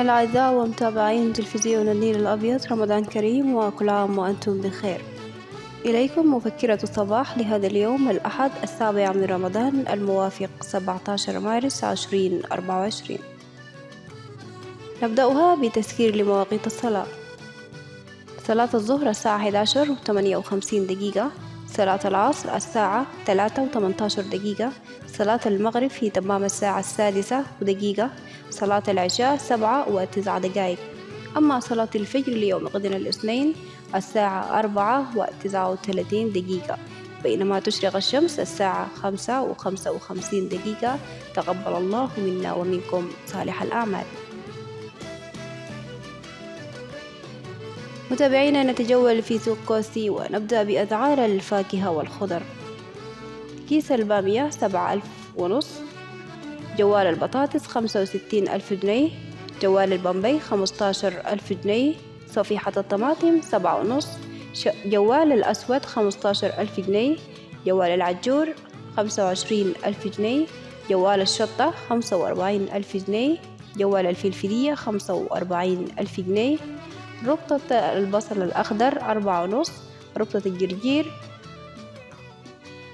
الأعزاء ومتابعين تلفزيون النيل الأبيض، رمضان كريم وكل عام وأنتم بخير. إليكم مفكرة الصباح لهذا اليوم الأحد 7 من رمضان الموافق 17 مارس 2024. نبدأها بتذكير لمواقيت الصلاة. صلاة الظهر الساعة 11:58، صلاة العصر الساعة 3:18، صلاة المغرب في تمام الساعة 6:01، صلاة العشاء 7:09. أما صلاة الفجر ليوم غد الاثنين الساعة 4:39، بينما تشرق الشمس الساعة 5:55. تقبل الله منا ومنكم صالح الأعمال. متابعينا، نتجول في سوق كوستي ونبدأ بأسعار الفاكهة والخضر. كيس البامية 7,500، جوال البطاطس 65,000 جنيه، جوال البامبي 15,000 جنيه، صفيحة الطماطم 7,5، جوال الأسود 15,000 جنيه، جوال العجور 25,000 جنيه، جوال الشطة 45,000 جنيه، جوال الفلفلية 45,000 جنيه، ربطة البصل الأخضر 4,5، ربطة الجرجير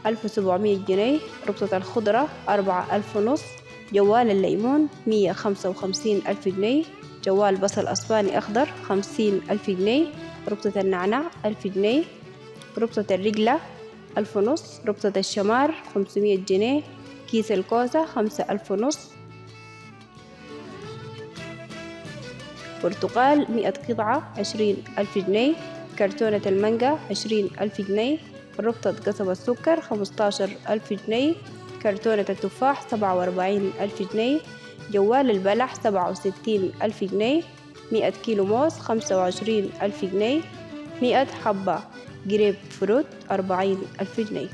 1,700 جنيه، ربطة الخضرة 4,500، جوال الليمون 155,000 جنيه، جوال بصل أسباني أخضر 50,000 جنيه، ربطة النعناع 1000 جنيه، ربطة الرجلة 1,500، ربطة الشمار 500 جنيه، كيس الكوسة 5,500، برتقال 100 قطعة 20,000 جنيه، كرتونة المانجا 20,000 جنيه، ربطة قصب السكر 15,000 جنيه، كرتونة التفاح 47,000 جنيه، جوال البلح 67,000 جنيه، 100 كيلو موز 25,000 جنيه، 100 حبة جريب فروت 40,000 جنيه.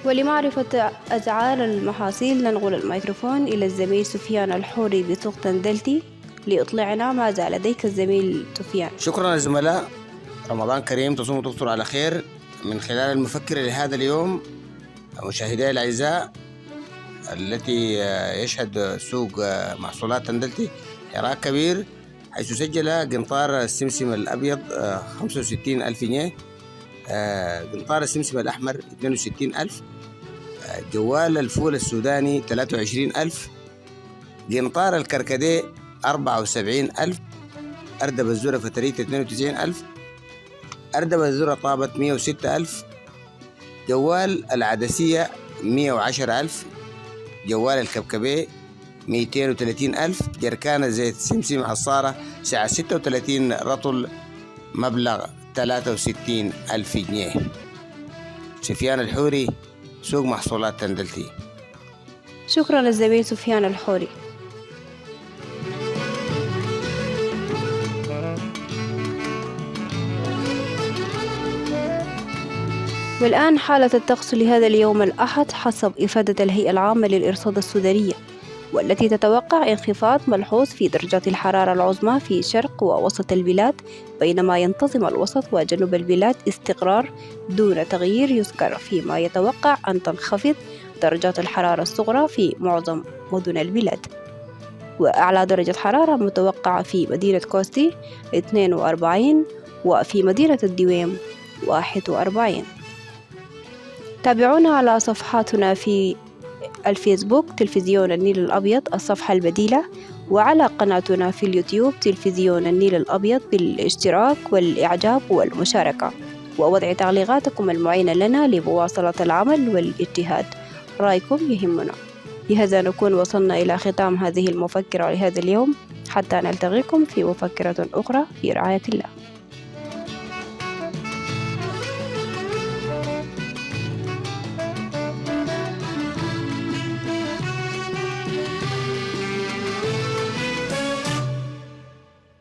ولمعرفة أسعار المحاصيل ننقل الميكروفون إلى الزميل سفيان الحوري بسوق تندلتي ليطلعنا ماذا لديك الزميل سفيان. شكرا يا زملاء، رمضان كريم، تصوم وتفطر على خير. من خلال المفكرة لهذا اليوم مشاهدي الأعزاء، التي يشهد سوق محصولات تندلتي حراك كبير، حيث سجل قنطار السمسم الأبيض 65,000 جنيه، قنطار السمسم الأحمر 62,000، جوال الفول السوداني 23,000، قنطار الكركديه 74,000، أردب الذرة فتريت 92,000، أردب الذرة طابت 106,000، جوال العدسية 110,000، جوال الكبكبيه 230,000، جركان زيت سمسم عصارة سعة 36 رطل مبلغ 63,000 جنيه. سفيان الحوري، سوق محصولات تندلتي. شكرا للزميل سفيان الحوري. والآن حالة الطقس لهذا اليوم الأحد حسب إفادة الهيئة العامة للإرصاد السودانية، والتي تتوقع انخفاض ملحوظ في درجات الحرارة العظمى في شرق ووسط البلاد، بينما ينتظم الوسط وجنوب البلاد استقرار دون تغيير يذكر، فيما يتوقع أن تنخفض درجات الحرارة الصغرى في معظم مدن البلاد. وأعلى درجة حرارة متوقعة في مدينة كوستي 42، وفي مدينة الدويم 41. تابعونا على صفحاتنا في الفيسبوك تلفزيون النيل الأبيض الصفحة البديلة، وعلى قناتنا في اليوتيوب تلفزيون النيل الأبيض بالاشتراك والإعجاب والمشاركة ووضع تعليقاتكم المعينة لنا لمواصلة العمل والاجتهاد. رأيكم يهمنا. بهذا نكون وصلنا إلى ختام هذه المفكرة لهذا اليوم، حتى نلتقيكم في مفكرة أخرى في رعاية الله.